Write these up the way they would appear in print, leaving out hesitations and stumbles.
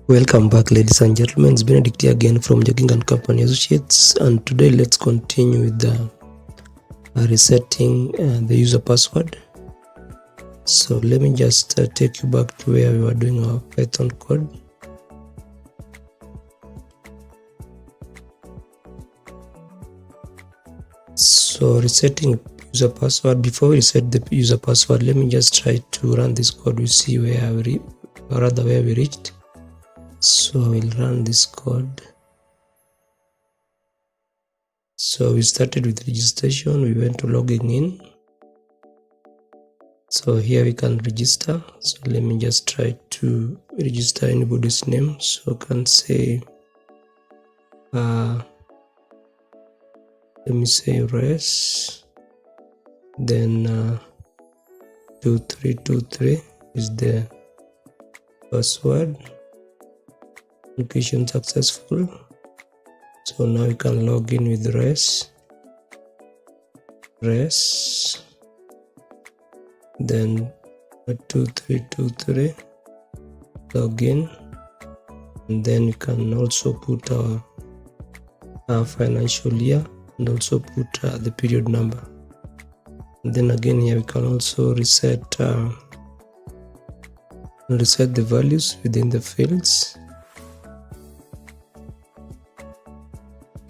Welcome back, ladies and gentlemen. It's Benedict here again from Jogging and Company Associates, and today let's continue with resetting the user password. So let me just take you back to where we were doing our Python code. So resetting user password. Before we reset the user password, let me just try to run this code. We see where we reached. So we'll run this code. So we started with registration, we went to logging in. So here we can register. So let me just try to register anybody's name. So I can say let me say res, then 2323 is the password. Location successful. So now you can log in with res, then 2323, log in, and then you can also put our financial year and also put the period number. And then again here we can also reset the values within the fields.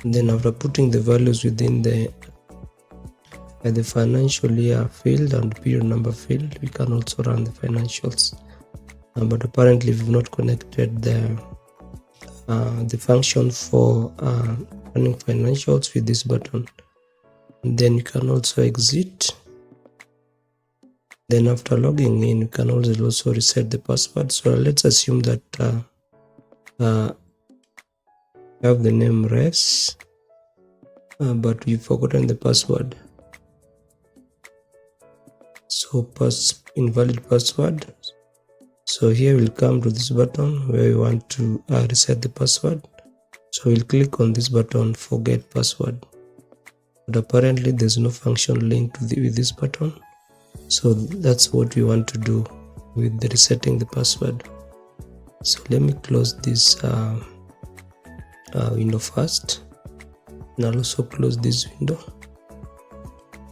And then after putting the values within the financial year field and period number field, we can also run the financials. But apparently we've not connected the function for running financials with this button. And then you can also exit. Then after logging in, you can also reset the password. So let's assume that we have the name res, but we've forgotten the password. So invalid password. So here we'll come to this button where we want to reset the password. So we'll click on this button, forget password. But apparently there's no function linked with this button. So that's what we want to do with the resetting the password. So let me close this window first, and I'll also close this window.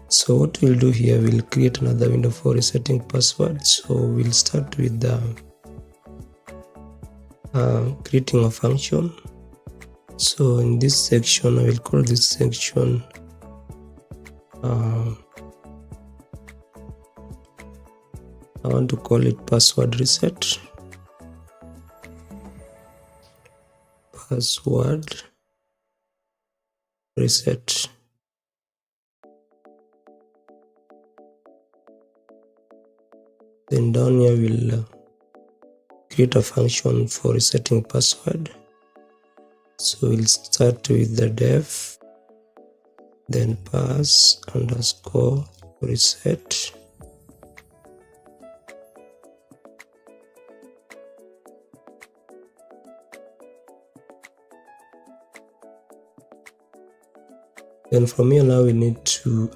So what we'll do here, we'll create another window for resetting password. So we'll start with creating a function. So in this section, I will call this section I want to call it password reset. Password reset. Then down here we'll create a function for resetting password. So we'll start with the def, then pass underscore reset. Then from here now we need to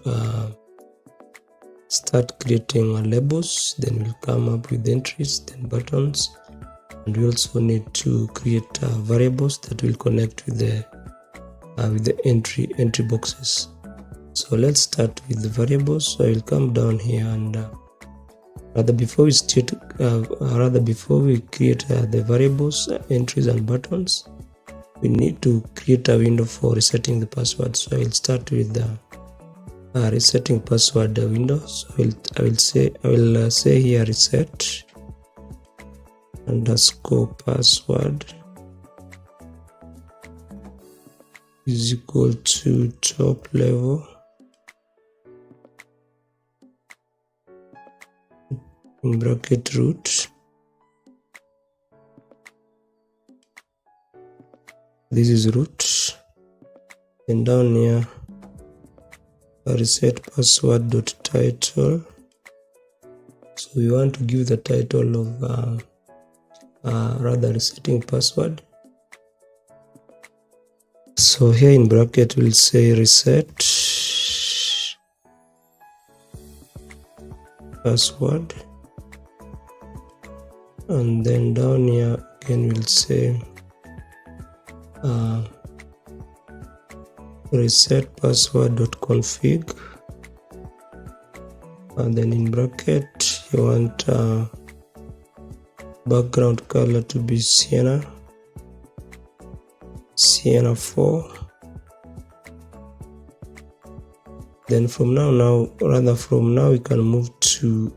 start creating labels. Then we'll come up with entries, then buttons, and we also need to create variables that will connect with the entry boxes. So let's start with the variables. So I will come down here and before we create the variables, entries and buttons, we need to create a window for resetting the password. So I will start with the resetting password window. So I will say here reset underscore password is equal to top level in bracket root. This is root. And down here reset password dot title. So we want to give the title of resetting password. So here in bracket we'll say reset password and then down here again we'll say reset password.config, and then in bracket you want background color to be sienna 4. Then from now we can move to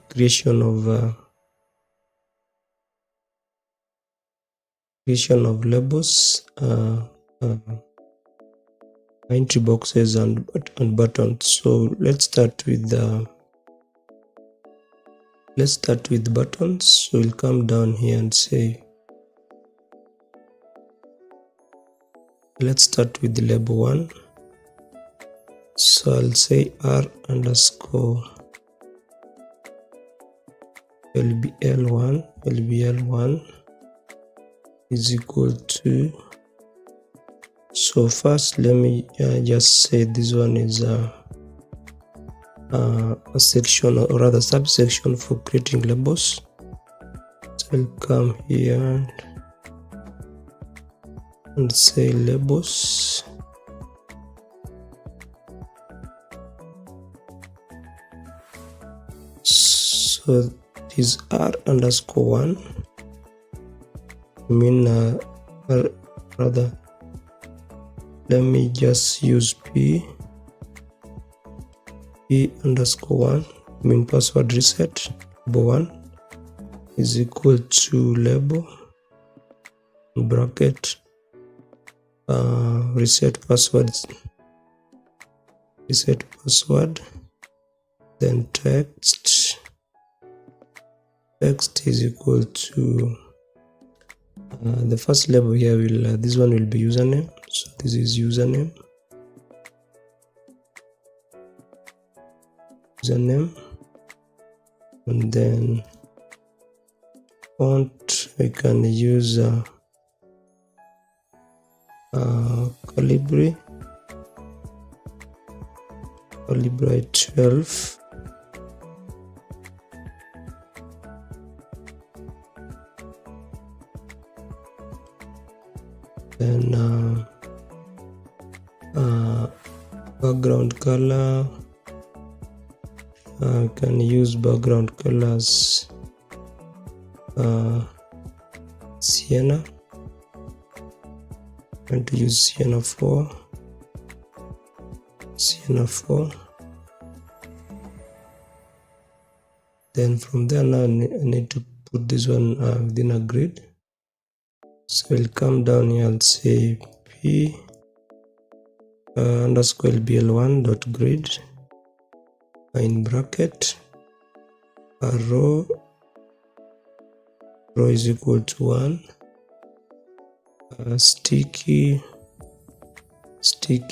creation of labels, entry boxes and buttons. So let's start with buttons. So we'll come down here and say let's start with the label 1. So I'll say r_lbl1 is equal to, so first let me just say this one is a section, or rather subsection for creating labels. So I'll come here and say labels. So this r_1 rather let me just use p_1 mean password reset label 1 is equal to label bracket reset password, then text is equal to the first label here will this one will be username, so this is username, and then font we can use Calibri 12. Then background color, can use background colors sienna. I'm going to use sienna 4. Then from there now I need to put this one within a grid. So we'll come down here and say p_lbl1.grid in bracket row is equal to 1, sticky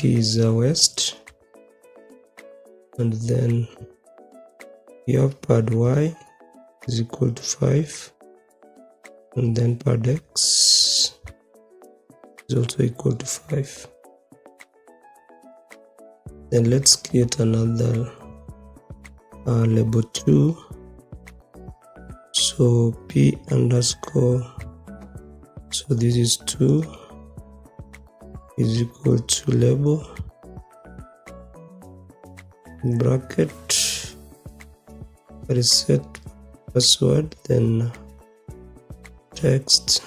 is west, and then you have pad y is equal to 5, and then pad x is also equal to 5. Then let's create another label 2. So so this is 2 is equal to label bracket reset password, then text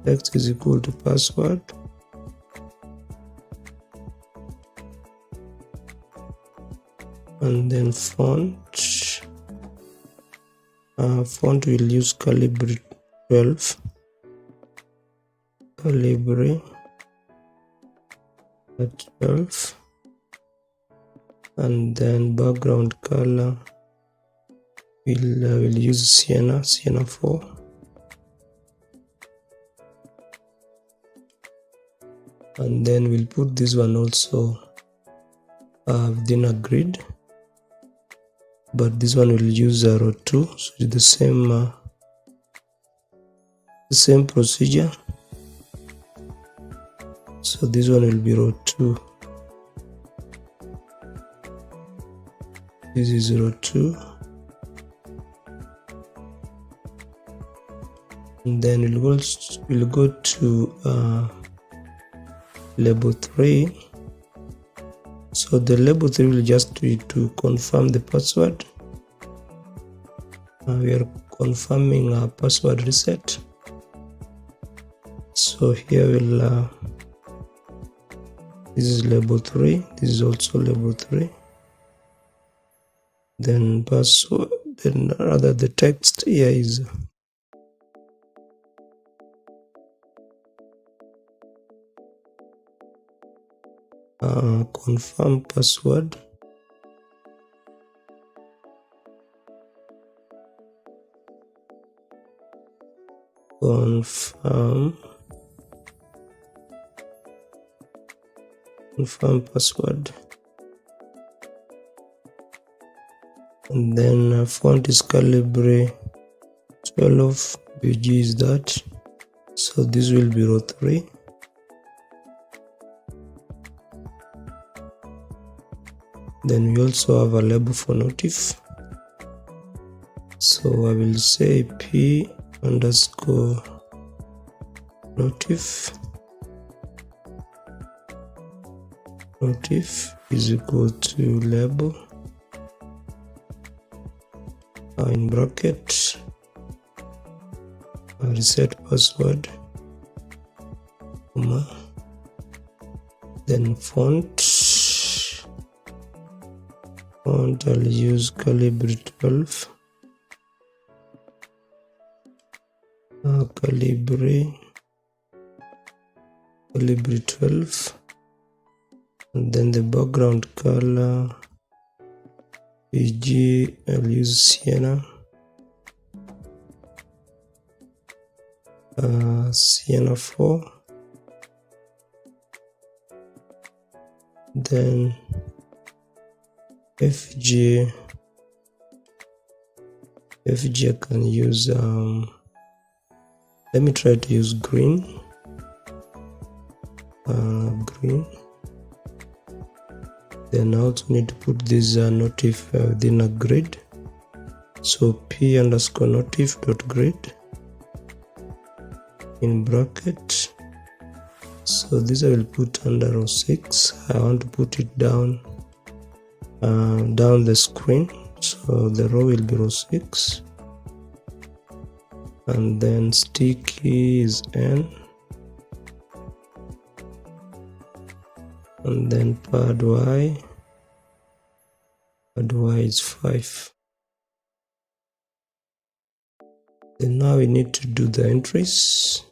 is equal to password, and then font will use Calibri 12, and then background color will use sienna 4, and then we'll put this one also within a grid, but this one will use row 2, so it's the same procedure. So this one will be row 2. This is 02. And then we'll go to label 3. So the label 3 will just be to confirm the password. We are confirming our password reset. So here we'll this is label 3, this is also label 3. Then password, then rather the text here is confirm password. Confirm password. And then font is Calibri 12, BG is that. So this will be row 3. Then we also have a label for notif. So I will say p underscore notif is equal to label in bracket reset password, comma, then font I'll use Calibri 12, Calibri 12, and then the background color PG, I'll use Sienna, Sienna 4, then FG I can use let me try to use green, then I also need to put this notif within a grid, so p underscore notif dot grid in bracket. So this I will put under row 6. I want to put it down the screen, so the row will be row 6, and then sticky is n, and then pad y is 5. Then now we need to do the entries,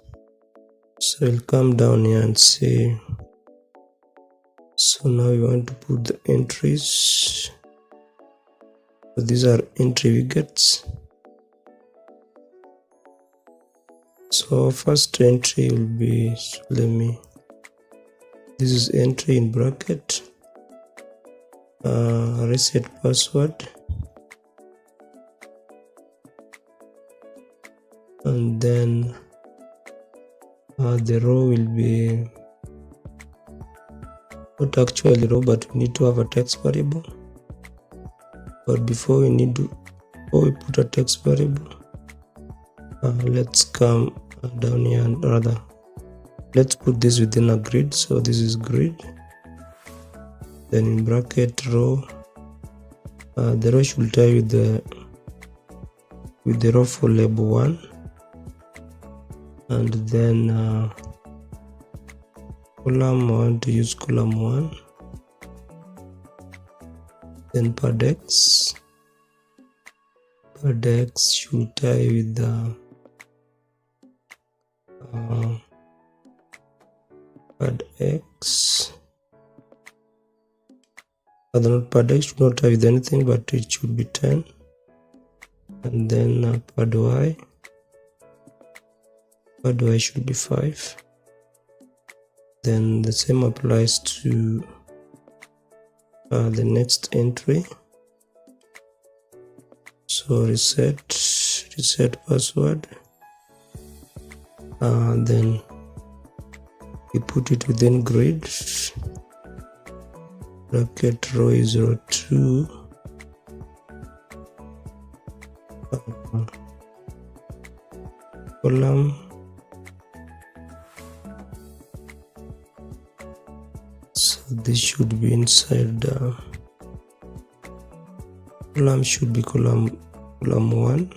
so I'll come down here and say, so now we want to put the entries. So these are entry widgets. So first entry will be, this is entry in bracket, reset password, and then the row will be not actually row, but we need to have a text variable. But before we put a text variable, let's come down here and let's put this within a grid. So this is grid, then in bracket row, the row should tie with the row for label 1, and then column, I want to use column 1, then pad x should tie with the pad x, not pad x should not tie with anything, but it should be 10, and then pad y should be 5. Then the same applies to the next entry. So reset password, then we put it within grid, bracket row is row 2, column. So this should be inside column, should be column 1,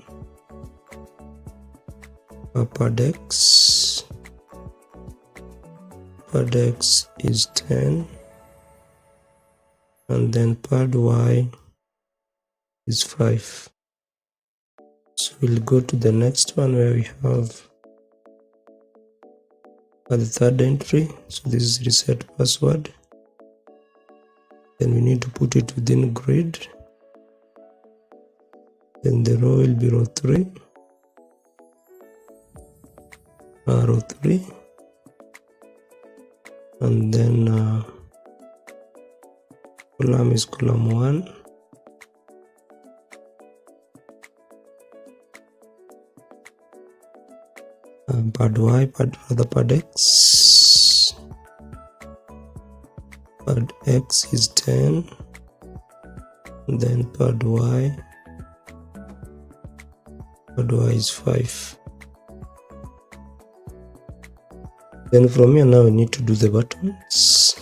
pad x is 10, and then pad y is 5. So we'll go to the next one where we have the third entry. So this is reset password. Then we need to put it within grid. Then the row will be row 3. Row 3. And then column is column 1. Pad y, pad x. Pad x is 10. And then pad y is 5. Then from here now we need to do the buttons.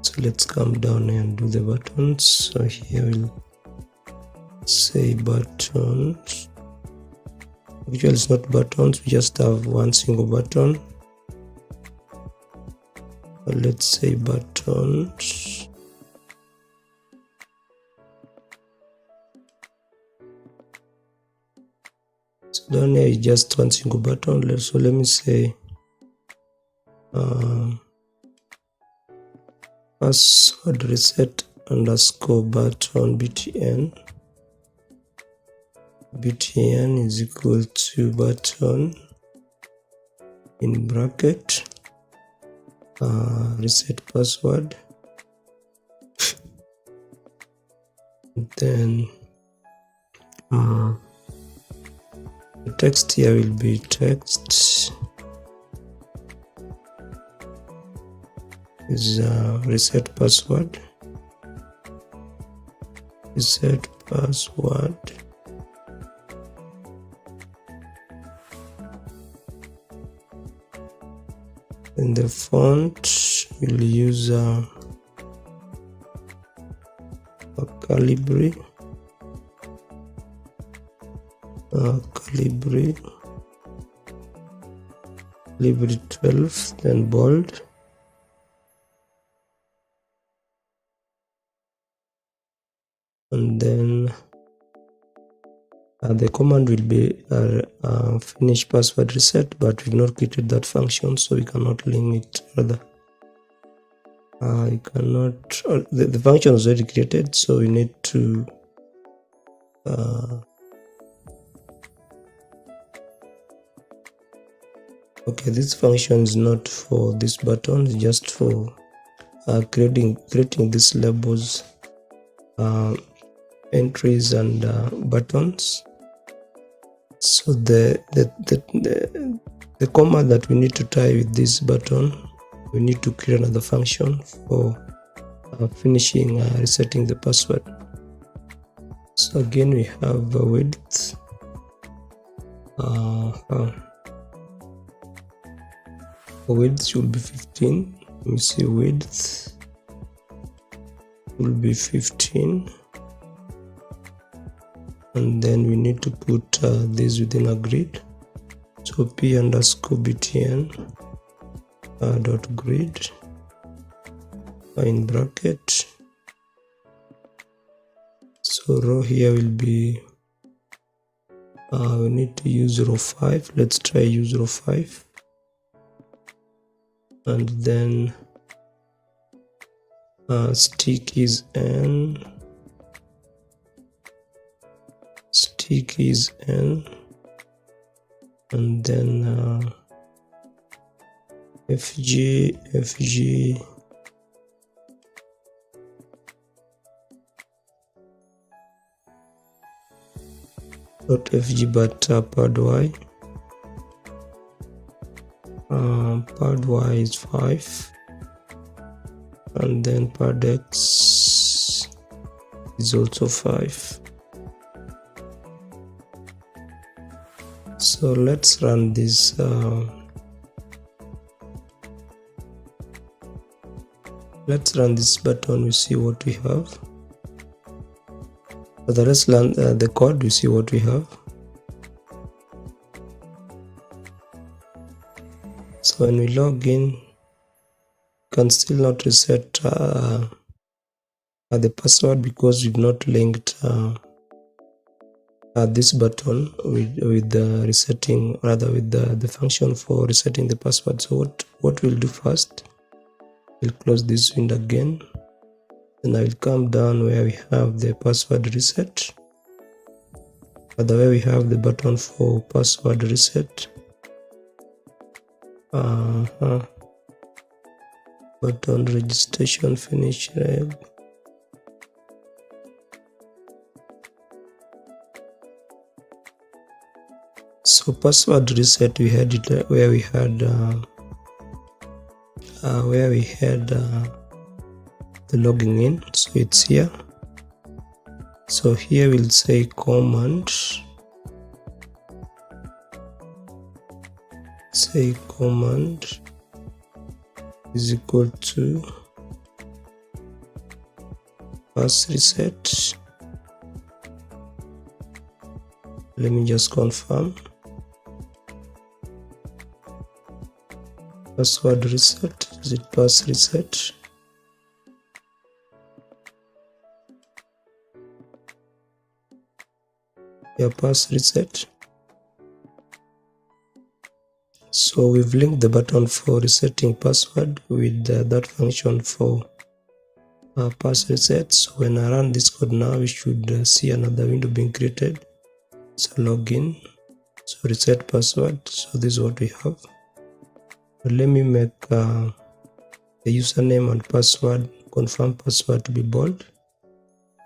So let's come down here and do the buttons. So here we'll say buttons. Actually it's not buttons, we just have one single button. But let's say buttons. So down here is just one single button. So let me say password reset underscore button btn is equal to button in bracket reset password, then the text here will be text is reset password, and the font will use a Calibri 12, then bold. And then the command will be finish password reset, but we've not created that function, so we cannot link it further. You cannot, the function is already created, so we need to okay, this function is not for this button, it's just for creating these labels, entries and buttons. So the command that we need to tie with this button, we need to create another function for finishing resetting the password. So again we have width, width should be 15. Let me see, width will be 15, and then we need to put this within a grid. So p underscore btn dot grid in bracket. So row here will be we need to use row 5. Let's try use row 5, and then stick is n, and then fg not fg but pad y is 5, and then pad x is also 5. So let's run this. Let's run this button. We see what we have. So let's run the code. We see what we have. So when we log in, you can still not reset the password because we've not linked this button with the resetting, rather with the function for resetting the password. So what we'll do first, we'll close this window again, and I will come down where we have the password reset, where we have the button for password reset. Button registration finish. So password reset, we had it where we had the logging in. So it's here. So here we'll say command. Say command is equal to pass reset. Let me just confirm. Password reset, is it pass reset? Yeah, pass reset. So we've linked the button for resetting password with that function for pass reset. So when I run this code now, we should see another window being created. So login, so reset password. So this is what we have. But let me make the username and password, confirm password, to be bold.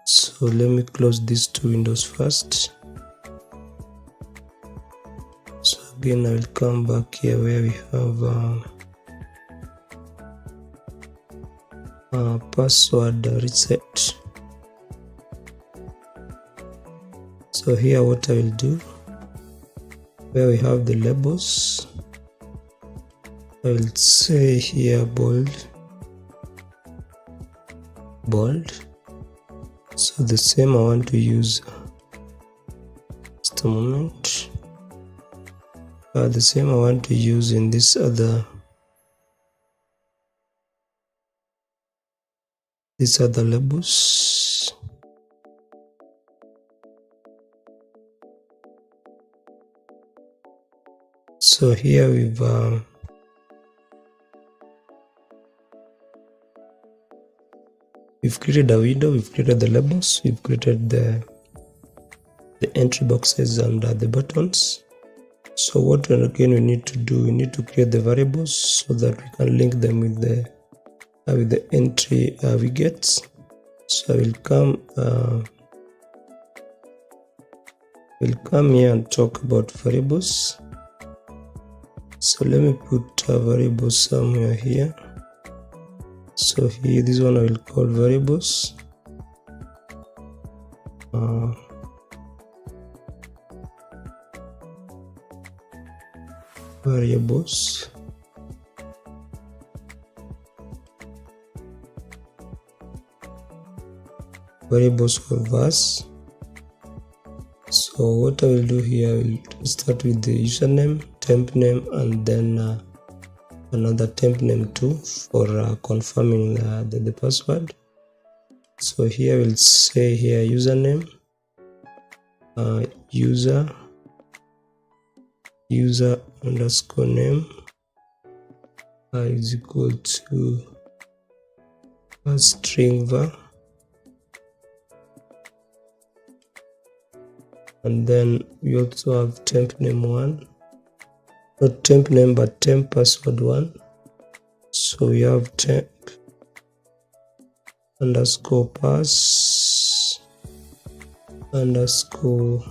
So let me close these two windows first. So again, I will come back here where we have password reset. So here what I will do, where we have the labels, I will say here bold. So the same I want to use, just a moment. The same I want to use in this other labels. So here we've created a window, we've created the labels, we've created the entry boxes and the buttons. So what again we need to do, we need to create the variables so that we can link them with the entry widgets. So I will come here and talk about variables. So let me put a variable somewhere here. So here, this one I will call variables. Variables. Variables for verse. So what I will do here, I will start with the username, temp name, and then another temp name too for confirming the password. So here we'll say here username, user underscore name is equal to a string var, and then we also have temp name 1, not temp name but temp password 1. So we have temp underscore pass underscore,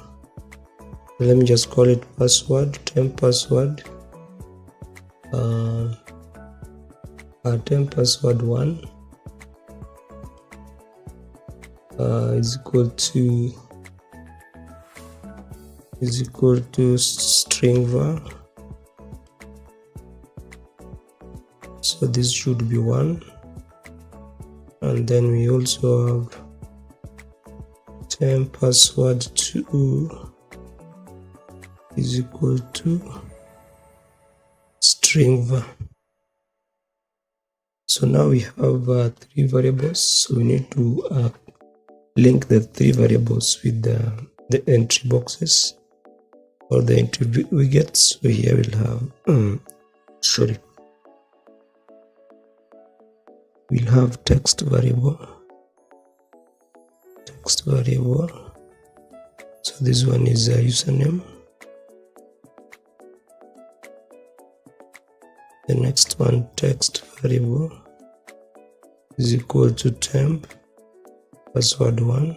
let me just call it password, temp password, temp password 1 is equal to is equal to string var. So this should be 1, and then we also have temp password 2 is equal to string var. So now we have 3 variables, so we need to link the 3 variables with the entry boxes or the entry widgets. So here we'll have we'll have text variable. So this one is a username. The next one, text variable, is equal to temp password 1.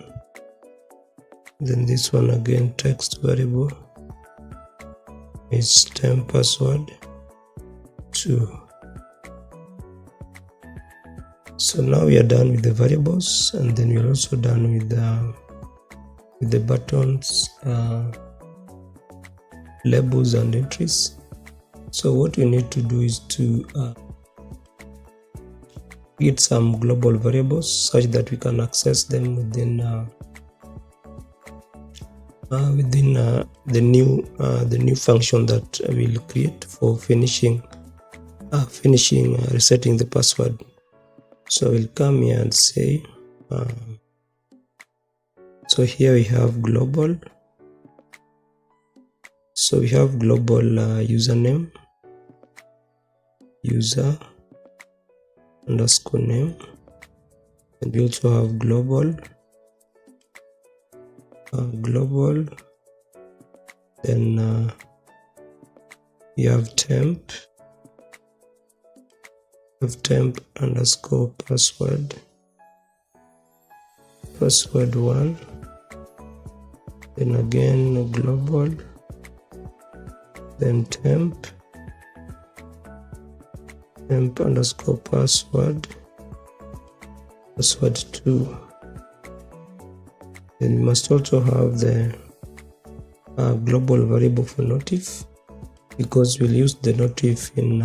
Then this one again, text variable, is temp password 2. So now we are done with the variables, and then we are also done with the buttons, labels and entries. So what we need to do is to create some global variables such that we can access them within the new function that we'll create for finishing resetting the password. So we'll come here and say so here we have global. So we have global username, user underscore name, and we also have global then you have temp underscore password 1, then again global, then temp underscore password 2. Then we must also have the global variable for notif, because we'll use the notif in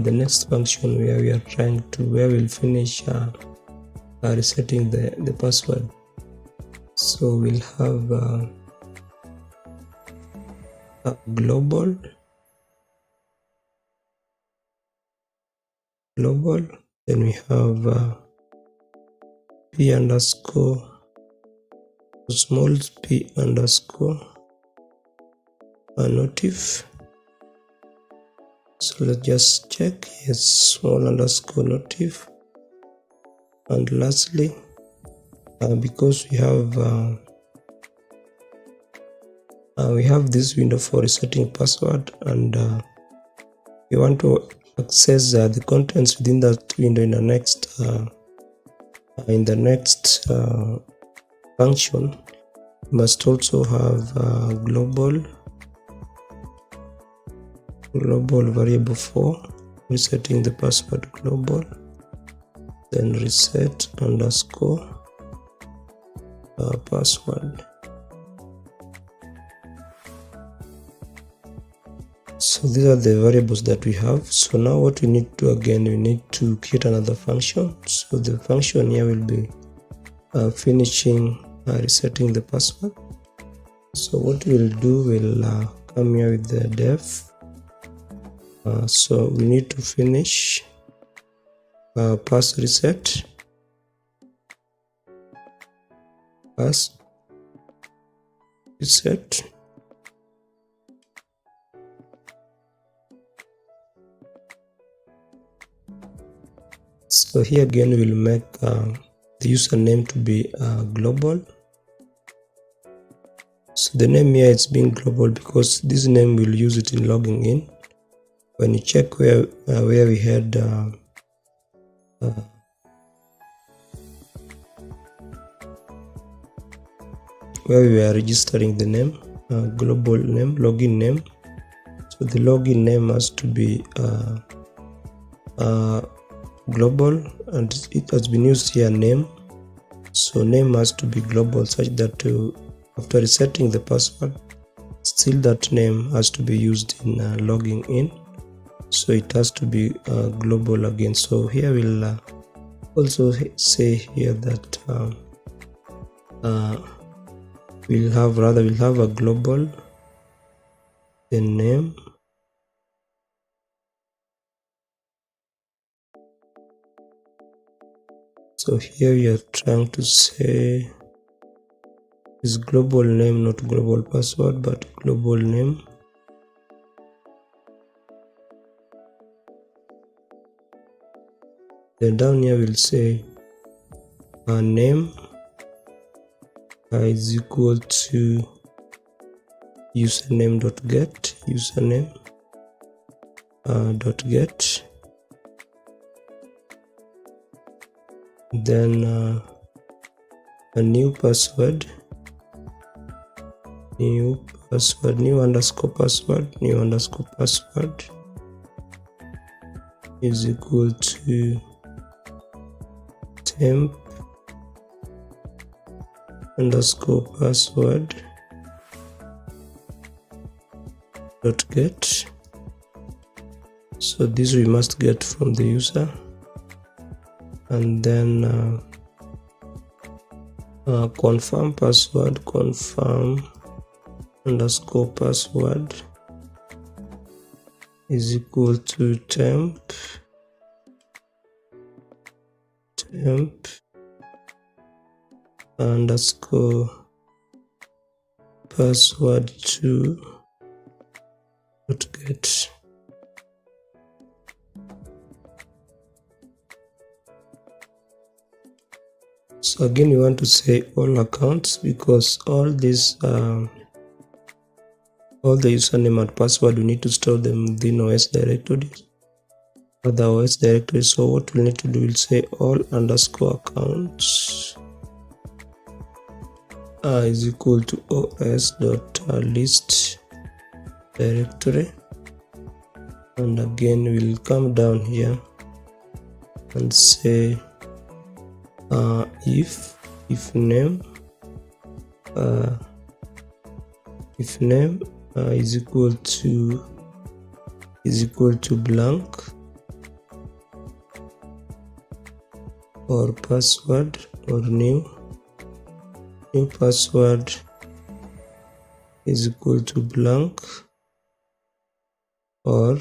the next function where we'll finish resetting the password. So we'll have global, then we have p underscore small p underscore notif. So let's just check. Yes, small underscore notif. And lastly, because we have this window for resetting password, and we want to access the contents within that window in the next function, we must also have global variable for resetting the password, global, then reset underscore password. So these are the variables that we have. So now what we need to, again, we need to create another function. So the function here will be finishing resetting the password. So what we'll do, we'll come here with the def. So we need to finish pass reset, So here again we'll make the username to be global. So the name here is being global because this name we'll use it in logging in. When you check where we had where we were registering the name, global name, login name. So the login name has to be global, and it has been used here name. So name has to be global such that After resetting the password, still that name has to be used in logging in, so it has to be global again. So here we'll also say here that we'll have a global, the name, so here we are trying to say is global name, not global password, but global name. Then down here we'll say our name is equal to username.get, username .get. Then a new password, new underscore password is equal to temp underscore password dot get. So this we must get from the user, and then confirm password, confirm underscore password is equal to temp underscore password 2 dot get. So again, you want to say all accounts, because all these all the username and password, we need to store them within OS directory, other OS directory. So what we need to do, we'll say all underscore accounts is equal to os.list directory, and again we'll come down here and say if name is equal to blank, or password, or new password is equal to blank, or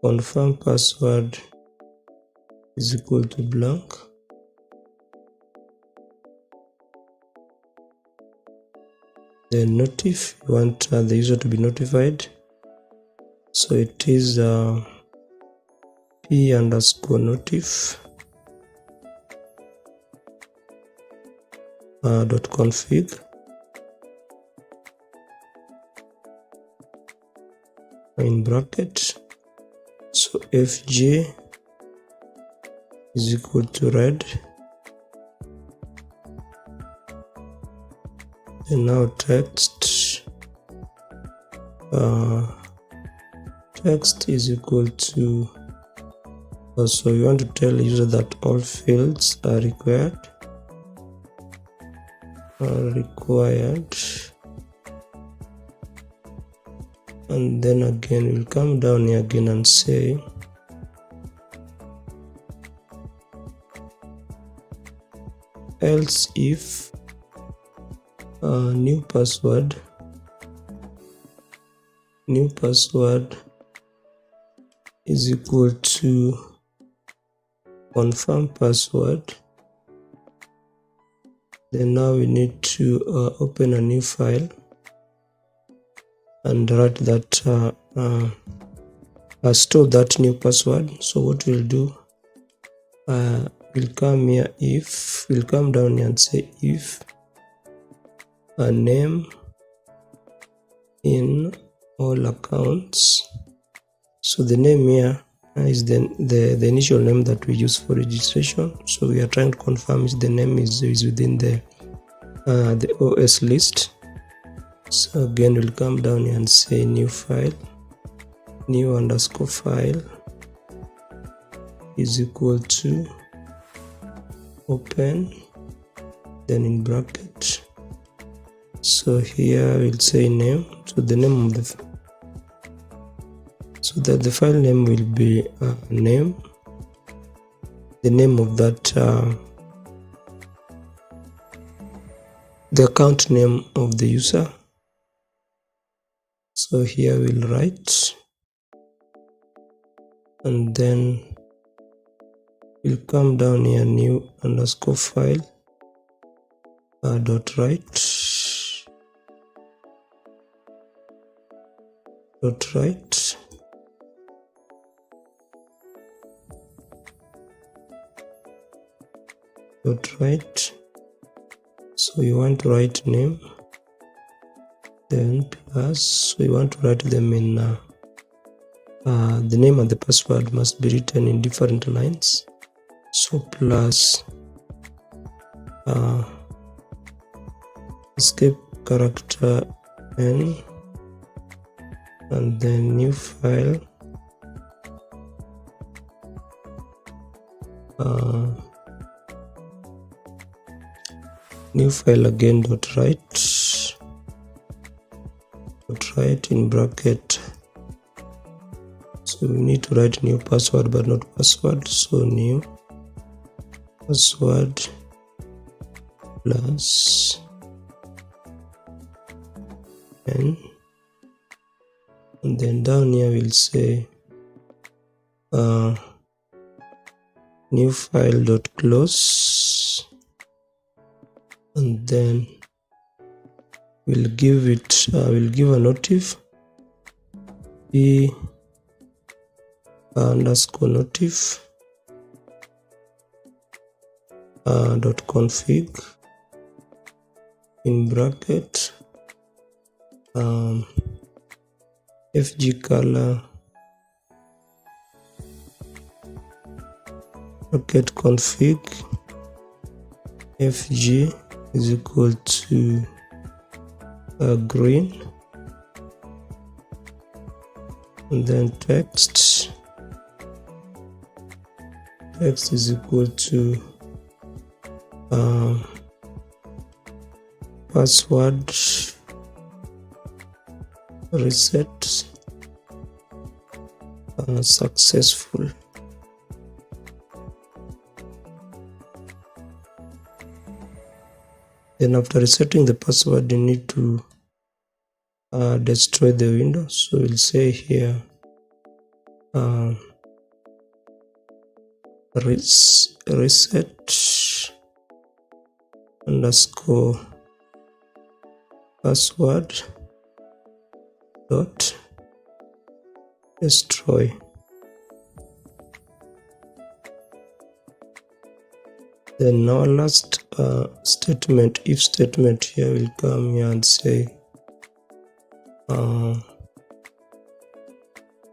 confirm password is equal to blank. Then notif, you want the user to be notified, so it is p underscore notif dot config, in bracket, so fj is equal to red, and now text is equal to, so you want to tell the user that all fields are required, and then again we'll come down here again and say else if new password is equal to confirm password, then now we need to open a new file and write that store that new password. So what we'll do, we'll come here, we'll come down here and say if a name in all accounts, so the name here is the initial name that we use for registration, so we are trying to confirm if the name is within the OS list. So again we'll come down here and say new file, new underscore file is equal to open, then in bracket So here we'll say name. So the name of the the file name will be name, the name of that the account name of the user. So here we'll write, and then we'll come down here, new underscore file dot write dot write dot write. So you want to write name, then plus, so you want to write them in the name and the password must be written in different lines. So plus escape character n, and then new file new file again dot write in bracket. So we need to write new password but not password, so new password plus n, and then down here we'll say new file dot close, and then we'll give it we'll give a notif p underscore notif dot config in bracket fg color bracket config fg is equal to green, and then text is equal to password reset successful. Then after resetting the password, you need to destroy the window. So we'll say here reset underscore password dot destroy. Then our last statement, if statement, here will come here and say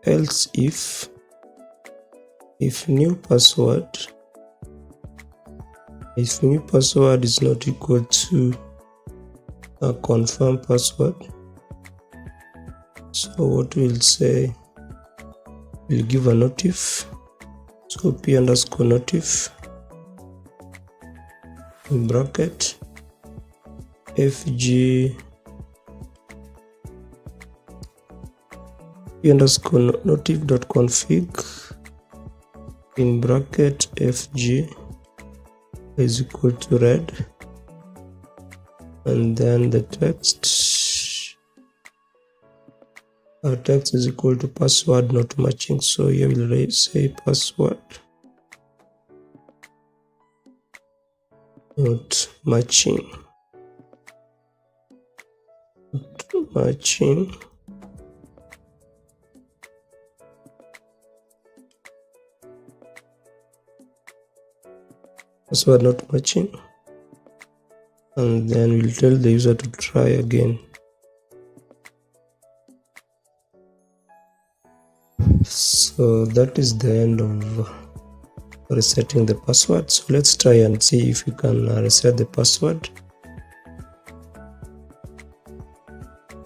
else if new password is not equal to a confirm password. So what we'll say, we'll give a notif, so p underscore notif in bracket fg p underscore notif dot config in bracket fg is equal to red, and then the text, our text is equal to password not matching. So here we'll say password not matching. Password not matching, and then we'll tell the user to try again. So that is the end of resetting the password. So let's try and see if we can reset the password.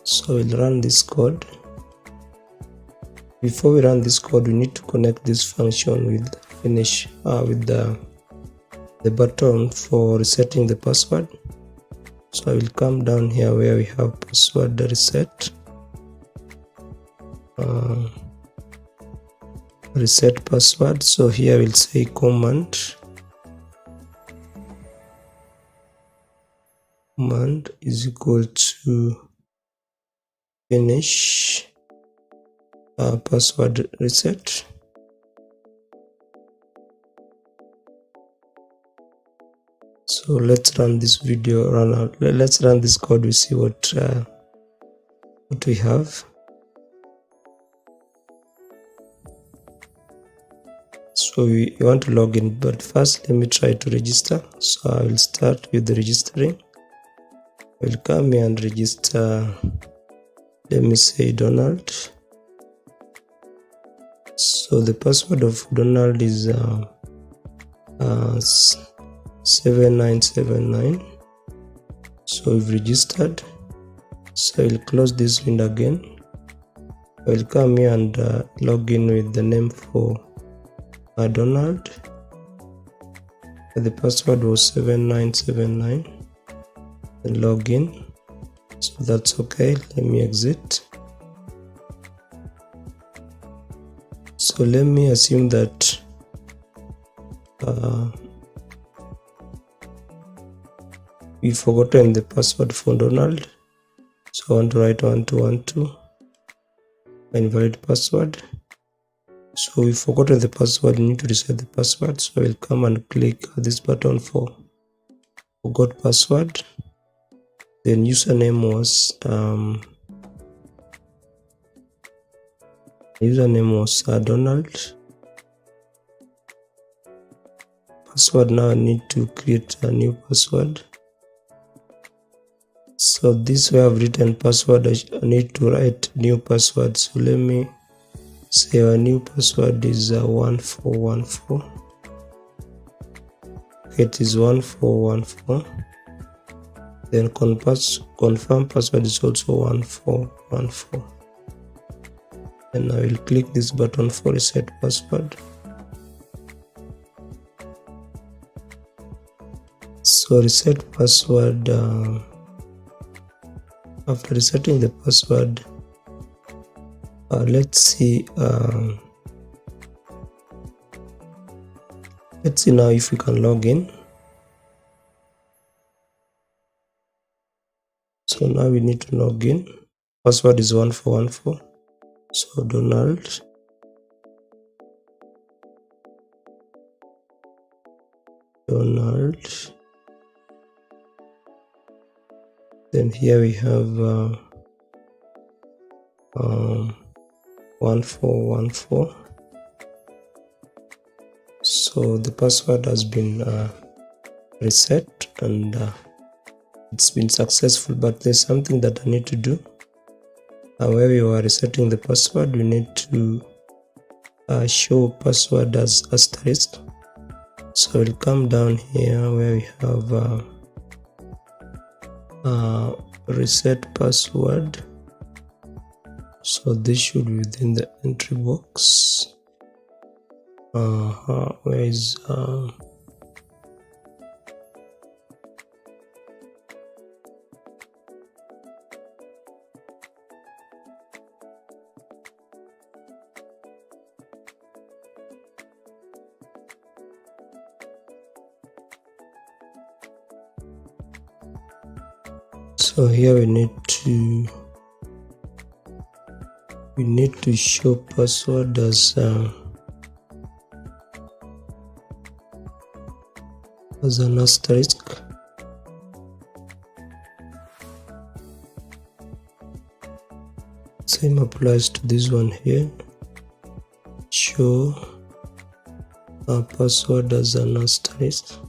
So we'll run this code. Before we run this code, we need to connect this function with finish with the button for resetting the password. So I will come down here where we have password reset. Reset password. So here I will say command is equal to finish password reset. So let's run this video. Let's run this code. We see what we have. So we want to log in, but first let me try to register. So I will start with the registering. I will come here and register. Let me say Donald. So the password of Donald is 7979. So we've registered. So I will close this window again. I will come here and log in with the name for Donald. The password was 7979 and log in. So that's okay. Let me exit. So let me assume that we forgotten the password for Donald. So I want to write 1212 invalid password. So we forgotten the password. We need to reset the password. So I will come and click this button for forgot password. Then username was Donald. Password, now I need to create a new password. So this way I've written password, I need to write new password. So let me say our new password is 1414. It is 1414. Then confirm password is also 1414. And I will click this button for reset password. So reset password. After resetting the password, let's see now if we can log in. So now we need to log in. Password is 1414. So Donald. Then here we have 1414. So the password has been reset and it's been successful, but there's something that I need to do. Where we were resetting the password, we need to show password as asterisk. So we'll come down here where we have reset password. So this should be within the entry box. Where is so here we need to show password as an asterisk. Same applies to this one here. Show a password as an asterisk.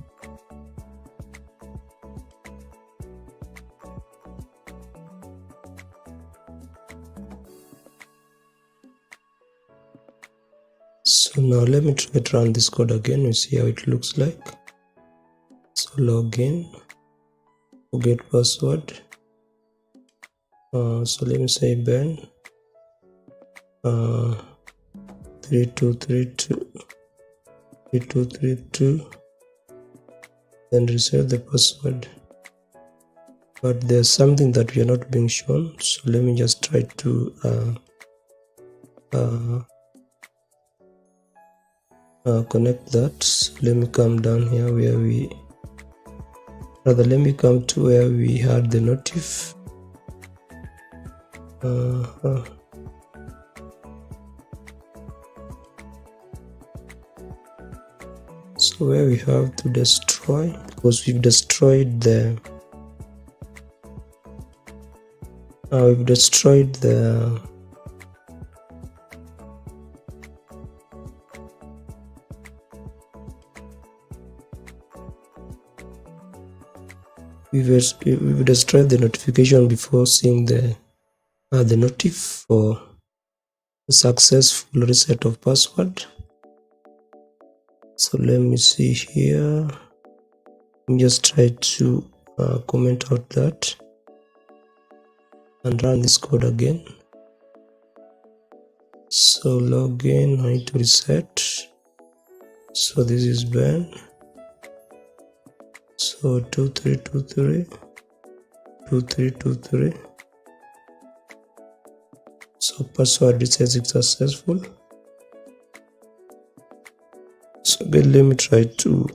So now let me try to run this code again. We see how it looks like. So log in, forget password. So let me say Ben 3232, then reset the password. but there's something that we are not being shown. So let me just try to connect that. So let me come down here where let me come to where we had the notif. So where we have to destroy, because we've destroyed the we've destroyed the we've destroyed the notification before seeing the notif for a successful reset of password. So let me see here. Let me just try to comment out that and run this code again. So login, I need to reset. So this is Ben. So 2323. So password reset is successful. So again, let me try to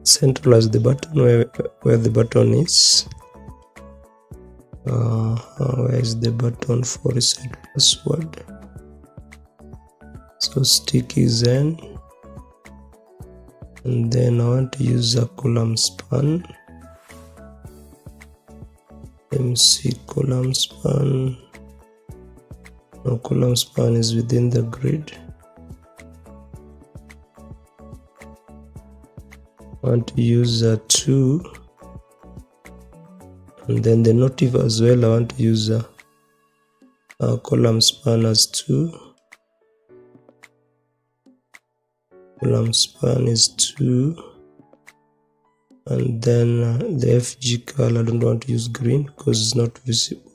centralize the button where the button is. Where is the button for reset password? So stick is in, and then I want to use a column span. Let me see, column span. No, column span is within the grid. I want to use a 2, and then the notif as well. I want to use a column span as 2. Column span is 2, and then the FG color, I don't want to use green because it's not visible.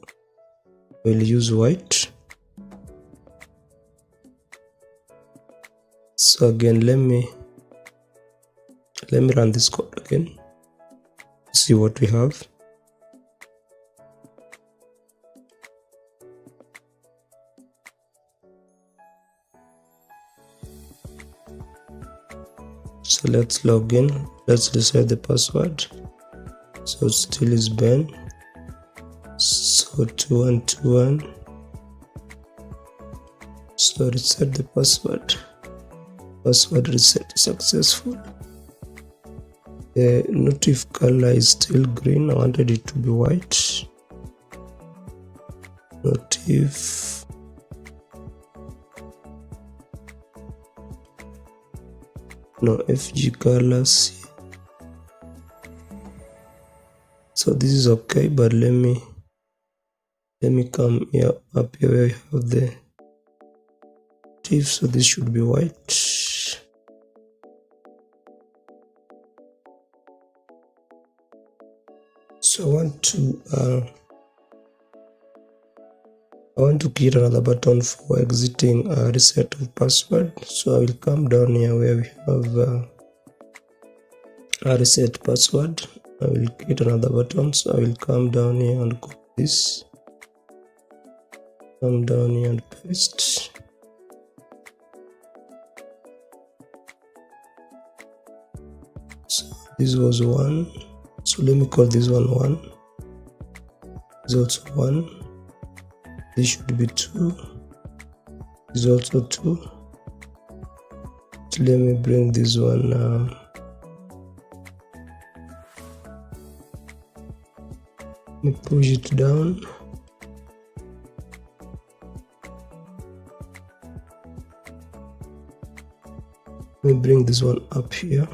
We'll use white. So again, let me run this code again, see what we have. So let's log in, let's reset the password. So it still is Ben. So 2121. So reset the password. Password reset successful. The notif color is still green. I wanted it to be white. Notif. No, FG colors. So this is okay, but let me come here, up here where we have the notif. So this should be white. So I want to create another button for exiting reset of password. So I will come down here where we have a reset password. I will create another button. So I will come down here and copy this. Come down here and paste. So this was 1. So let me call this one 1. This is also 1. This should be 2. This is also 2. So let me bring this one let me push it down. Let me bring this one up here.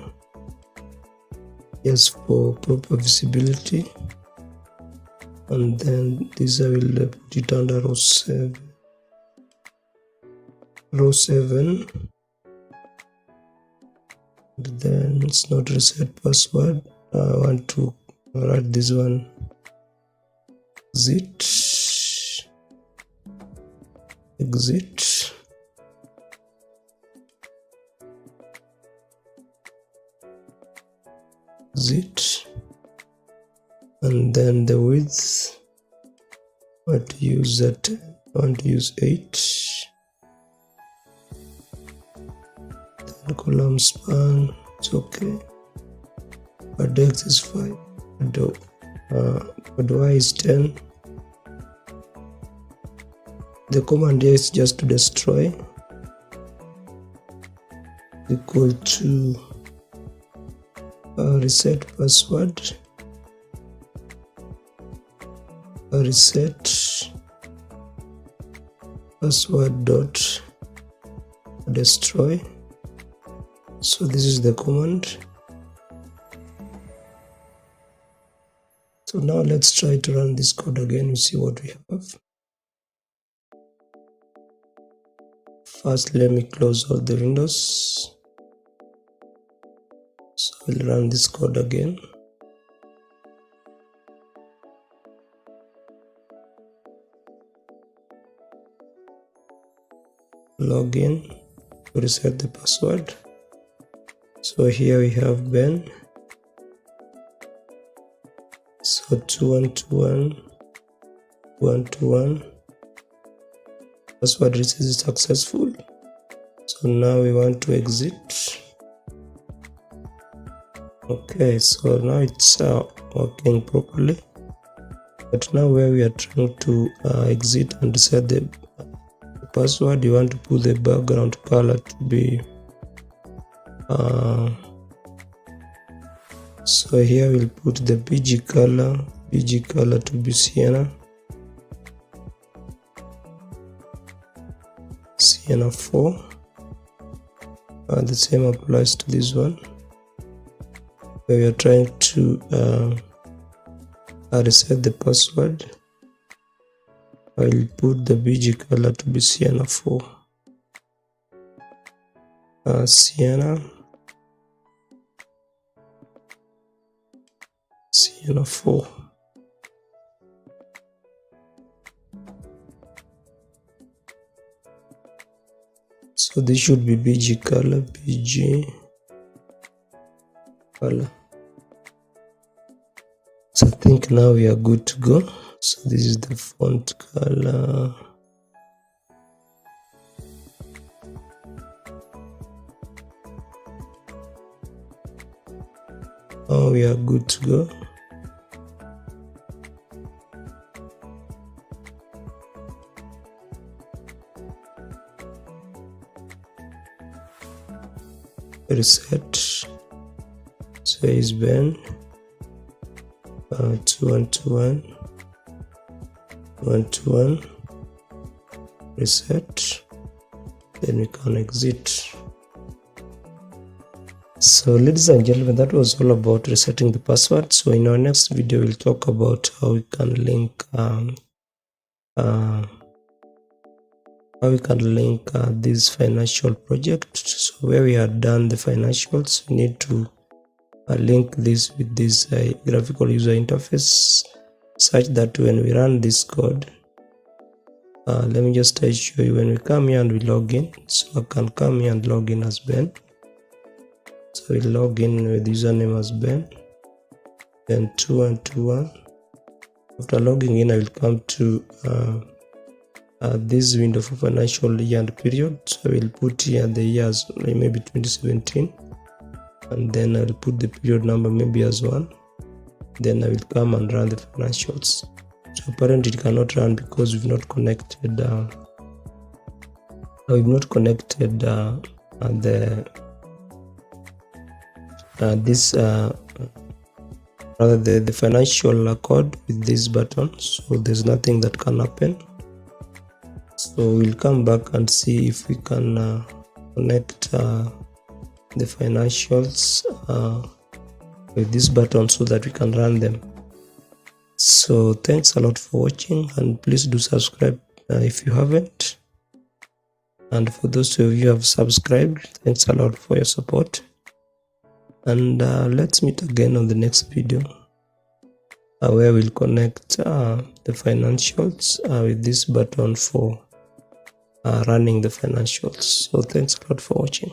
Yes, for proper visibility. And then this I will put it under row 7. Row 7. And then it's not reset password. I want to write this one exit. and then the width, I want to use 8. Then column span, it's okay. But X is 5. But Y is 10. The command here is just to destroy, equal to reset password, reset password dot destroy. So this is the command. So now let's try to run this code again. We see what we have. First, let me close all the windows. So we'll run this code again. Login to reset the password. So here we have Ben. So 2121 password reset is successful. So now we want to exit. Okay, so now it's working properly. But now where we are trying to exit and reset the password, you want to put the background color to be so here we'll put the BG color to be Sienna 4. The same applies to this one, where we are trying to reset the password. I will put the BG color to be Sienna 4. Sienna 4. So this should be BG color, So I think now we are good to go. So this is the font color. Oh, we are good to go. Reset. So is Ben 2121 reset. Then we can exit. So ladies and gentlemen, that was all about resetting the password. So in our next video, we'll talk about how we can link this financial project. So where we have done the financials, we need to link this with this graphical user interface, such that when we run this code, let me just show you. When we come here and we log in, so I can come here and log in as Ben. So we log in with username as Ben, then 2121. After logging in, I will come to this window for financial year and period. So I will put here the years, maybe 2017, and then I will put the period number maybe as 1. Then I will come and run the financials. So apparently it cannot run because we've not connected the financial code with this button. So there's nothing that can happen. So we'll come back and see if we can connect the financials with this button so that we can run them. So thanks a lot for watching, and please do subscribe if you haven't. And for those of you who have subscribed, thanks a lot for your support. And let's meet again on the next video, where we'll connect the financials with this button for running the financials. So thanks a lot for watching.